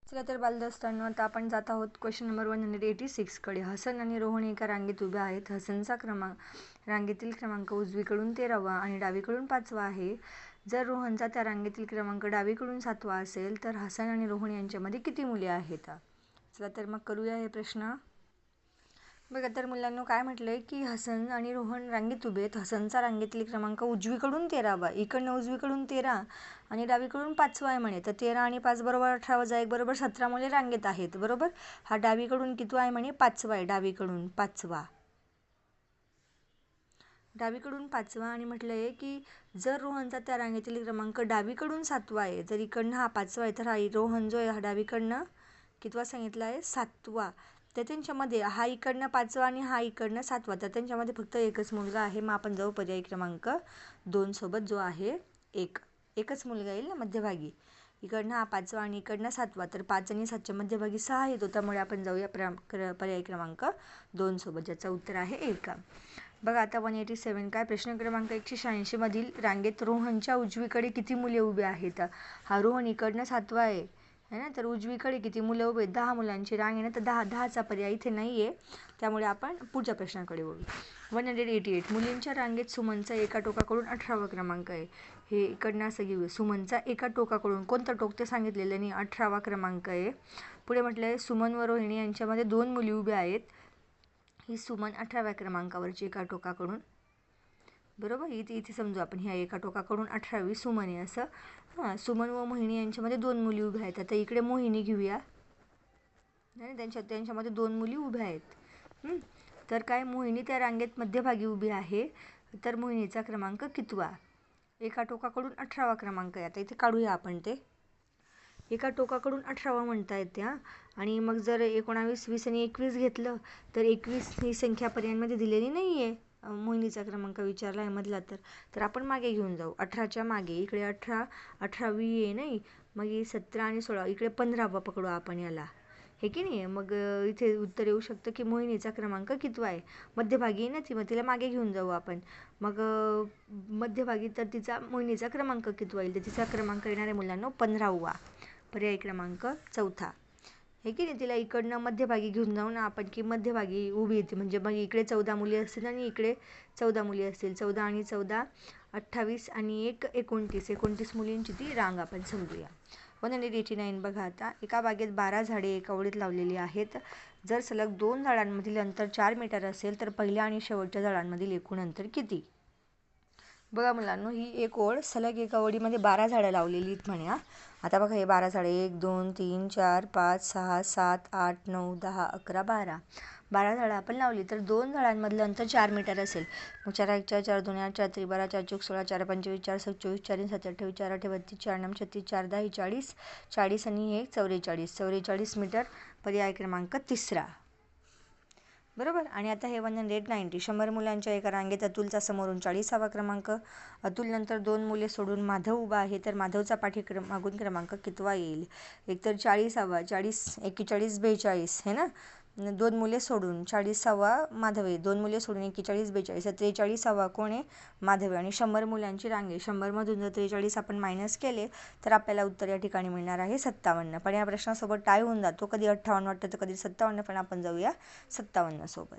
चला तर बालदस्तांनो, आता आपण जात आहोत क्वेश्चन नंबर 186 कडे. हसन आणि रोहन एका रांगेत उभे आहेत. हसनचा रांगेतील क्रमांक उजवीकडून 13वा आणि डावीकडून 5वा आहे. जर रोहनचा त्या रांगेतील क्रमांक डावीकडून 7वा असेल तर हसन आणि रोहन यांच्यामध्ये किती मुले आहेत? चला तर मग करूया हे प्रश्न. बघा तर मुलांनो, काय म्हटलंय की हसन आणि रोहन रांगेत उभे आहेत. हसनचा रांगेतील क्रमांक उजवीकडून 13वा, इकडनं उजवीकडून 13 आणि डावीकडून 5वा आहे म्हणे. तर 13 आणि 5 बरोबर 18 वजा 1 बरोबर 17 मुले रांगेत आहेत. बरोबर. हा डावीकडून कितवा आहे म्हणे? 5वा आहे. डावीकडून 5वा. डावीकडून 5वा. आणि म्हटलंय की जर रोहनचा त्या रांगेतील क्रमांक डावीकडून 7वा आहे, जर इकडनं हा 5वा आहे, तर हा रोहन जो आहे हा डावीकडनं कितवा सांगितला आहे? 7वा. तर त्यांच्यामध्ये हा इकडनं 5वा आणि हा इकडनं 7वा, तर त्यांच्यामध्ये फक्त एकच मुलगा आहे. मग आपण जाऊ पर्याय क्रमांक 2 सोबत, जो आहे एकच मुलगा येईल ना मध्यभागी. इकडनं हा 5वा आणि इकडनं 7वा, तर 5 आणि 7च्या मध्यभागी 6 येतो. त्यामुळे आपण जाऊया पर्याय क्रमांक 2 सोबत, ज्याचं उत्तर आहे 1. बघा आता 187 काय, प्रश्न क्रमांक 186 मधील रांगेत रोहनच्या उजवीकडे किती मुले उभे आहेत? हा रोहन इकडनं 7वा आहे ना, तर उजवीकडे किती मुलं उभे आहेत? 10 मुलांची रांग आहे ना, तर 10चा पर्याय इथे नाही आहे. त्यामुळे आपण पुढच्या प्रश्नाकडे वळू. 188 मुलींच्या रांगेत सुमनचा एका टोकाकडून 18वा क्रमांक आहे. हे इकडनं असं घेऊया. सुमनचा एका टोकाकडून, कोणतं टोक ते सांगितलेलं नाही, 18वा क्रमांक आहे. पुढे म्हटलं आहे सुमन व रोहिणी यांच्यामध्ये 2 मुली उभ्या आहेत. ही सुमन 18व्या क्रमांकावरची एका टोकाकडून. बरोबर. इथे समजू आपण ह्या एका टोकाकडून 18वी सुमन आहे असं. सुमन व मोहिनी यांच्यामध्ये 2 मुली उभ्या आहेत. आता इकडे मोहिनी घेऊया. त्यांच्यामध्ये 2 मुली उभ्या आहेत. तर काय, मोहिनी त्या रांगेत मध्यभागी उभी आहे. तर मोहिनीचा क्रमांक कितवा? एका टोकाकडून 18वा क्रमांक आहे. आता इथे काढूया आपण ते. एका टोकाकडून 18वा म्हणता येते. आणि मग जर 19, 20 आणि 21 घेतलं तर 21 ही संख्या पर्यायांमध्ये दिलेली नाही आहे. मोहिनीचा क्रमांक विचारला आहे मधला, तर आपण मागे घेऊन जाऊ. 18च्या मागे इकडे 18वी आहे नाही, मग 17 आणि 16, इकडे 15वा पकडू आपण याला, हे की नाही. मग इथे उत्तर येऊ शकतं की मोहिनीचा क्रमांक कितवा आहे? मध्यभागी आहे ना ती, मग तिला मागे घेऊन जाऊ आपण. मग मध्यभागी तर तिचा मोहिनीचा क्रमांक कितवा येईल? तर तिचा क्रमांक येणार आहे मुलांना 15वा. पर्याय क्रमांक 4. हे की नाही. तिला इकडनं मध्यभागी घेऊन जाऊ ना आपण, की मध्यभागी उभी येते, म्हणजे मग इकडे 14 मुली असतील आणि इकडे 14 मुली असतील. 14 आणि 14 28 आणि 1 29 मुलींची ती रांग आपण समजूया. 189 बघा आता, एका बागेत 12 झाडे एका ओळीत लावलेली आहेत. जर सलग 2 झाडांमधील अंतर 4 मीटर असेल तर पहिल्या आणि शेवटच्या झाडांमधील एकूण अंतर किती? बघा मुलांनो, ही एक ओळ, सलग एका ओळीमध्ये 12 झाडं लावलेली आहेत म्हणे. आता बघा, हे 12 झाडे 1 2 3 4 5 6 7 8 9 10 11 12 झाडं आपण लावली. तर 2 झाडांमधलं अंतर 4 मीटर असेल. मग 4 1 4 4 2 8 4 3 12 4 चौक 16 4 25 4 7 24 4 3 7 28 4 8 32 4 9 36 4 10 40 आणि हे 44 मीटर. पर्याय क्रमांक 3. बरोबर. आणि आता हे 190 100 मुलांच्या एका रांगेत अतुलचा समोरून 40वा क्रमांक, अतुल नंतर 2 मुले सोडून माधव उभा आहे. तर माधवचा पाठीमागून क्रमांक कितवा येईल? एकतर 40वा, 41 41 42 हे ना, 2 मुले सोडून 40वा माधव आहे. 2 मुले सोडून 41 42, 43वा कोण आहे? माधव. आणि 100 मुलांची रांग आहे. 100 मधून जर 43 आपण मायनस केले तर आपल्याला उत्तर या ठिकाणी मिळणार आहे 57. पण या प्रश्नासोबत टाय होऊन जातो. कधी 58 वाटतं तर कधी 57, पण आपण जाऊया 57 सोबत.